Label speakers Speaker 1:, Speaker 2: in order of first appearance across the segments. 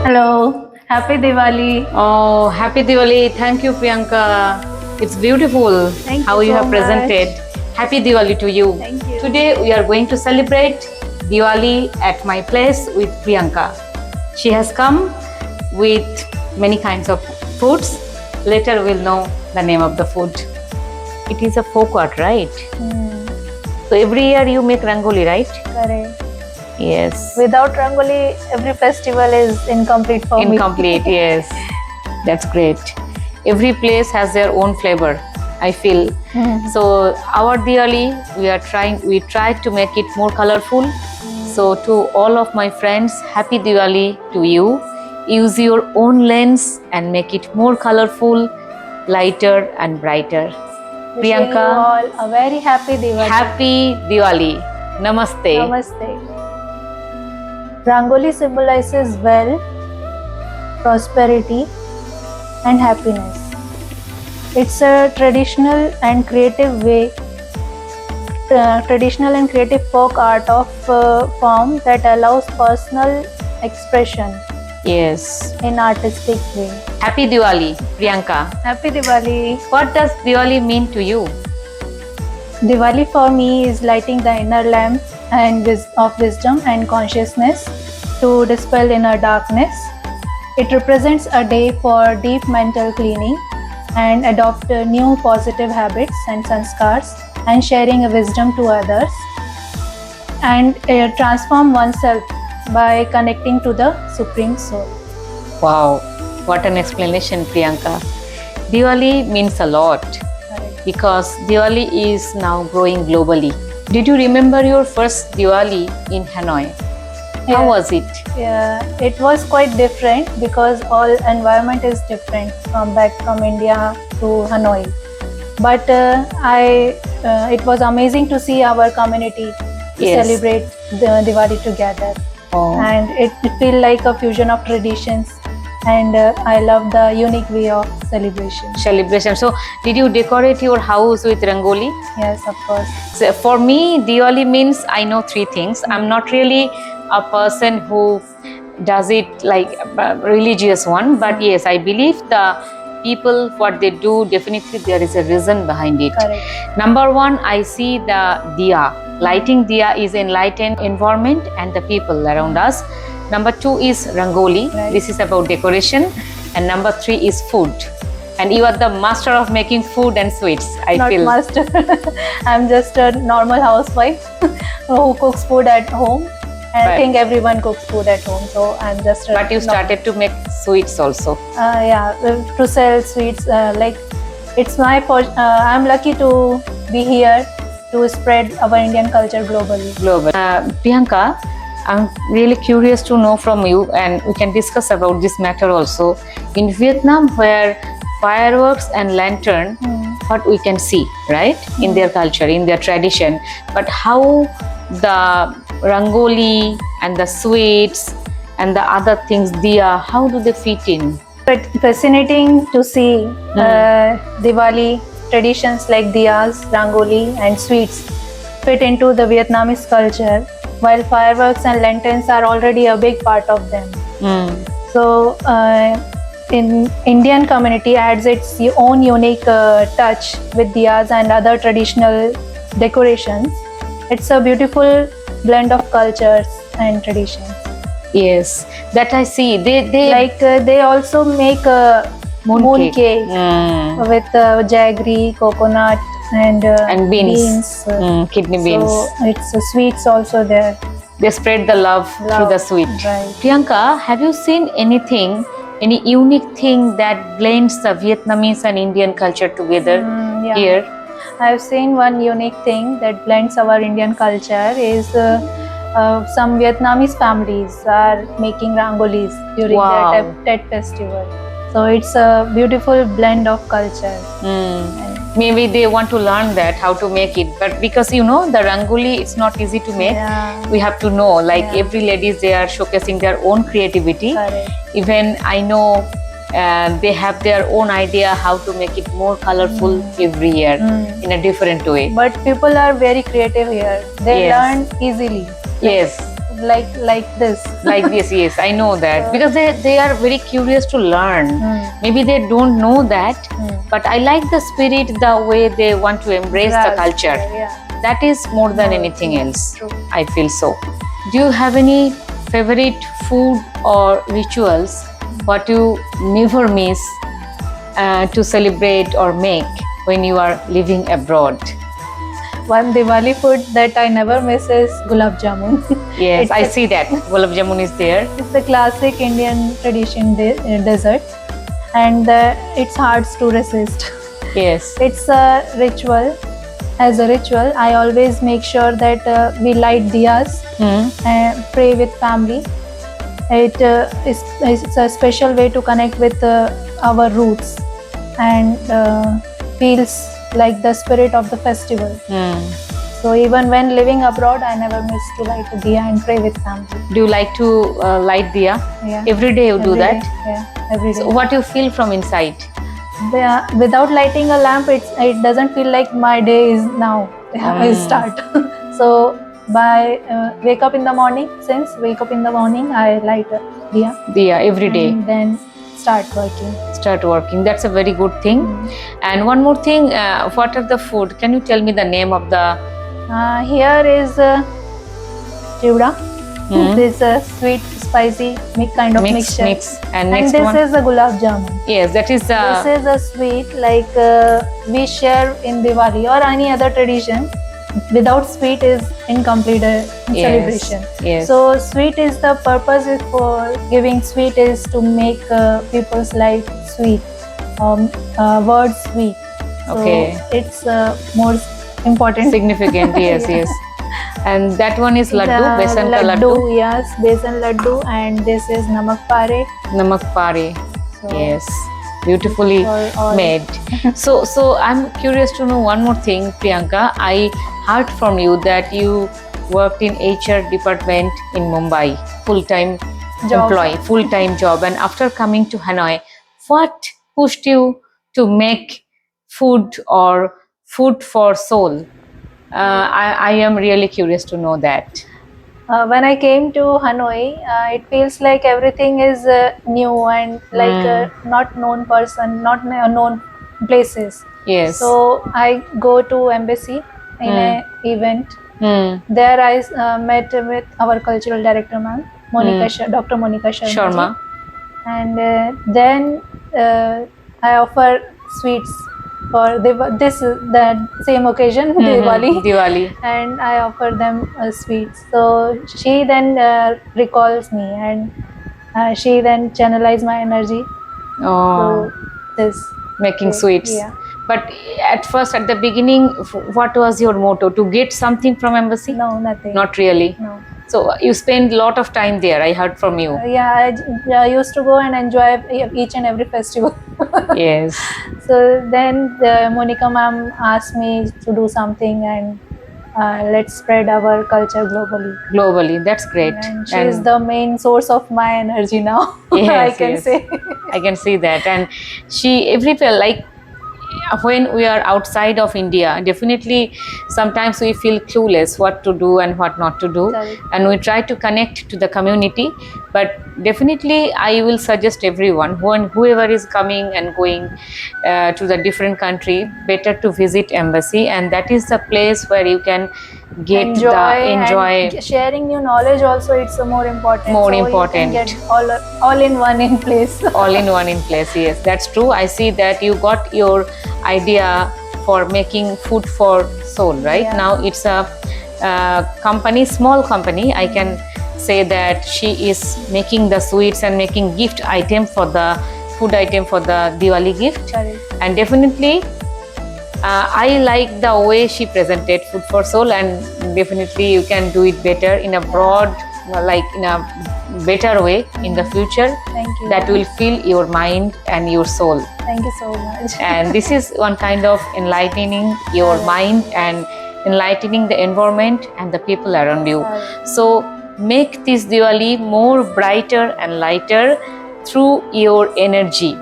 Speaker 1: Hello, happy Diwali.
Speaker 2: Oh, happy Diwali. Thank you, Priyanka. It's beautiful
Speaker 1: Thank
Speaker 2: how
Speaker 1: you
Speaker 2: you
Speaker 1: so
Speaker 2: have presented.
Speaker 1: much.
Speaker 2: Happy Diwali to you.
Speaker 1: Thank you.
Speaker 2: Today we are going to celebrate Diwali at my place with Priyanka. She has come with many kinds of foods. Later we'll know the name of the food. It is a folk art, right? So every year you make rangoli, right?
Speaker 1: Correct.
Speaker 2: Yes.
Speaker 1: Without Rangoli, every festival is incomplete for me.
Speaker 2: Incomplete, yes. That's great. Every place has their own flavor, I feel. So our Diwali, we tried to make it more colorful. So to all of my friends, happy Diwali to you. Use your own lens and make it more colorful, lighter and brighter.
Speaker 1: Wishing you
Speaker 2: Priyanka,
Speaker 1: all a very happy Diwali.
Speaker 2: happy Diwali. Namaste.
Speaker 1: Namaste. Rangoli symbolizes wealth, prosperity, and happiness. It's a traditional and creative folk art of form that allows personal expression
Speaker 2: Yes.
Speaker 1: in artistic way.
Speaker 2: Happy Diwali, Priyanka.
Speaker 1: Happy Diwali!
Speaker 2: What does Diwali mean to you?
Speaker 1: Diwali for me is lighting the inner lamp of wisdom and consciousness to dispel inner darkness. It represents a day for deep mental cleaning and adopt new positive habits and sanskars and sharing a wisdom to others and transform oneself by connecting to the Supreme Soul.
Speaker 2: Wow, what an explanation, Priyanka. Diwali means a lot because Diwali is now growing globally. Did you remember your first Diwali in Hanoi? How was it?
Speaker 1: Yeah, it was quite different because all environment is different from India to Hanoi. But it was amazing to see our community
Speaker 2: Yes.
Speaker 1: celebrate the Diwali together,
Speaker 2: Oh.
Speaker 1: and it feel like a fusion of traditions. And I love the unique way of celebration.
Speaker 2: Celebration. So, did you decorate your house with rangoli?
Speaker 1: Yes, of course.
Speaker 2: So for me, Diwali means I know three things. I'm not really a person who does it like a religious one, but yes, I believe the people what they do, definitely there is a reason behind it.
Speaker 1: Correct.
Speaker 2: Number one, I see the diya. Lighting diya is enlighten environment and the people around us. Number two is rangoli.
Speaker 1: Right.
Speaker 2: This is about decoration. And number three is food. And you are the master of making food and sweets, I
Speaker 1: Not
Speaker 2: feel.
Speaker 1: master. I'm just a normal housewife who cooks food at home. And I
Speaker 2: But-
Speaker 1: think everyone cooks food at home, so I'm just.
Speaker 2: But you started to make sweets also.
Speaker 1: To sell sweets. It's my. I'm lucky to be here to spread our Indian culture globally.
Speaker 2: Global. Priyanka, I'm really curious to know from you, and we can discuss about this matter also. In Vietnam, where fireworks and lantern, what we can see, right, in their culture, in their tradition, but how the rangoli and the sweets and the other things, diya, how do they fit in?
Speaker 1: But fascinating to see Diwali traditions like diyas, rangoli, and sweets fit into the Vietnamese culture, while fireworks and lanterns are already a big part of them. So, in Indian community adds its own unique touch with diyas and other traditional decorations. It's a beautiful blend of cultures and traditions.
Speaker 2: Yes, that I see.
Speaker 1: They also make a moon cake with jaggery, coconut, and
Speaker 2: beans. Kidney beans.
Speaker 1: So it's sweets also there.
Speaker 2: They spread the love through the sweet.
Speaker 1: Right.
Speaker 2: Priyanka, have you seen anything, any unique thing that blends the Vietnamese and Indian culture together
Speaker 1: Yeah.
Speaker 2: here?
Speaker 1: I've seen one unique thing that blends our Indian culture is some Vietnamese families are making rangolis during
Speaker 2: Wow.
Speaker 1: their Tet festival. So it's a beautiful blend of culture.
Speaker 2: Maybe they want to learn that, how to make it. But because you know, the rangoli, it's not easy to make.
Speaker 1: Yeah.
Speaker 2: We have to know, like
Speaker 1: Yeah.
Speaker 2: every ladies, they are showcasing their own creativity.
Speaker 1: Correct.
Speaker 2: Even I know they have their own idea how to make it more colorful every year in a different way.
Speaker 1: But people are very creative here. They
Speaker 2: Yes.
Speaker 1: learn easily.
Speaker 2: Yes.
Speaker 1: like this.
Speaker 2: Like this, yes, I know that,
Speaker 1: So-
Speaker 2: because they are very curious to learn. Maybe they don't know that, but I like the spirit, the way they want to embrace the
Speaker 1: Grasp,
Speaker 2: culture.
Speaker 1: Yeah.
Speaker 2: That is more than
Speaker 1: More,
Speaker 2: anything
Speaker 1: yeah,
Speaker 2: else.
Speaker 1: true.
Speaker 2: I feel so. Do you have any favorite food or rituals what you never miss to celebrate or make when you are living abroad?
Speaker 1: One Diwali food that I never miss is gulab jamun.
Speaker 2: Yes,
Speaker 1: It's
Speaker 2: I
Speaker 1: a-
Speaker 2: see that. Gulab jamun is there.
Speaker 1: It's the classic Indian tradition dessert, and it's hard to resist.
Speaker 2: Yes.
Speaker 1: It's a ritual. As a ritual, I always make sure that we light diyas
Speaker 2: Hmm.
Speaker 1: and pray with family. It's a special way to connect with our roots and feels like the spirit of the festival.
Speaker 2: Hmm.
Speaker 1: So even when living abroad, I never miss to light a diya and pray with family.
Speaker 2: Do you like to light diya?
Speaker 1: Yeah.
Speaker 2: Every day you do
Speaker 1: Every
Speaker 2: that?
Speaker 1: day, yeah, every day.
Speaker 2: So what you feel from inside?
Speaker 1: Without lighting a lamp, it doesn't feel like my day is now. I start. So by wake up in the morning, I light a diya
Speaker 2: Diya every day.
Speaker 1: and then start working.
Speaker 2: Start working. That's a very good thing. And one more thing, what are the food? Can you tell me the name of the?
Speaker 1: Here is chivda.
Speaker 2: Hmm.
Speaker 1: This sweet, spicy kind of mixture.
Speaker 2: Mix. And
Speaker 1: And
Speaker 2: next
Speaker 1: this
Speaker 2: one?
Speaker 1: is a gulab jamun.
Speaker 2: Yes, that is
Speaker 1: This is a sweet like we share in Diwali or any other tradition. Without sweet is incomplete celebration.
Speaker 2: Yes.
Speaker 1: So sweet is the purpose is for giving sweet is to make people's life sweet, word sweet. So
Speaker 2: Okay.
Speaker 1: it's more important.
Speaker 2: Significant. Yes,
Speaker 1: Yeah.
Speaker 2: yes. And that one is laddu,
Speaker 1: The
Speaker 2: besan ka laddu,
Speaker 1: yes, besan laddu, and this is namak pare.
Speaker 2: namak pare.
Speaker 1: So
Speaker 2: Yes, beautifully
Speaker 1: for all-
Speaker 2: made. So I'm curious to know one more thing, Priyanka. I heard from you that you worked in HR department in Mumbai, full-time
Speaker 1: Job.
Speaker 2: employee, full-time job. And after coming to Hanoi, what pushed you to make food or food for soul? I am really curious to know that.
Speaker 1: When I came to Hanoi, it feels like everything is new and like not known person, not known places.
Speaker 2: Yes.
Speaker 1: So I go to embassy in a event.
Speaker 2: Hmm.
Speaker 1: There I met with our cultural director, ma'am, Monica, Dr. Monica Sharma.
Speaker 2: Sharma.
Speaker 1: And then I offer sweets for this the same occasion, Diwali.
Speaker 2: Diwali.
Speaker 1: And I offer them sweets. So she then recalls me and she then channelizes my energy
Speaker 2: Oh,
Speaker 1: to this.
Speaker 2: making
Speaker 1: Okay,
Speaker 2: sweets.
Speaker 1: yeah.
Speaker 2: But at first, at the beginning, what was your motto? To get something from embassy?
Speaker 1: No, nothing.
Speaker 2: Not really.
Speaker 1: No.
Speaker 2: So you spend a lot of time there. I heard from you.
Speaker 1: Yeah, I used to go and enjoy each and every festival.
Speaker 2: Yes.
Speaker 1: So then Monica ma'am asked me to do something and let's spread our culture globally.
Speaker 2: Globally, that's great.
Speaker 1: And she is the main source of my energy now. I
Speaker 2: Yes,
Speaker 1: can
Speaker 2: yes.
Speaker 1: say.
Speaker 2: I can see that. And she everywhere, like when we are outside of India, definitely sometimes we feel clueless what to do and what not to do.
Speaker 1: Correct.
Speaker 2: And we try to connect to the community. But definitely I will suggest everyone, whoever is coming and going to the different country, better to visit embassy. And that is the place where you can get
Speaker 1: enjoy
Speaker 2: and
Speaker 1: sharing new knowledge also, it's more important.
Speaker 2: More
Speaker 1: so
Speaker 2: important.
Speaker 1: You can get all in one in place.
Speaker 2: all in one in place. Yes, that's true. I see that you got your idea for making food for soul, right?
Speaker 1: Yeah.
Speaker 2: Now it's a company, small company. I can say that she is making the sweets and making gift item for the food item for the Diwali gift.
Speaker 1: Correct.
Speaker 2: And definitely I like the way she presented food for soul, and definitely you can do it better in a broad, like in a better way in the future.
Speaker 1: Thank you.
Speaker 2: That will fill your mind and your soul.
Speaker 1: Thank you so much.
Speaker 2: And this is one kind of enlightening your mind and enlightening the environment and the people around you. So make this Diwali more brighter and lighter through your energy,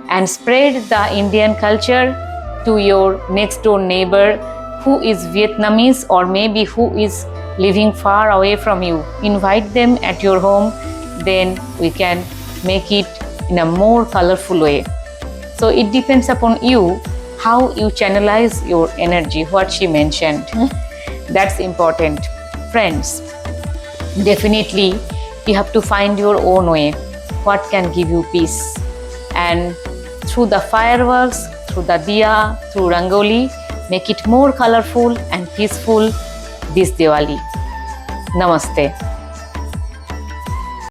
Speaker 2: and spread the Indian culture to your next door neighbor who is Vietnamese or maybe who is living far away from you, invite them at your home, then we can make it in a more colorful way. So it depends upon you how you channelize your energy, what she mentioned. That's important. Friends, definitely you have to find your own way, what can give you peace. And through the fireworks, through the diya, through rangoli, make it more colorful and peaceful this Diwali. Namaste.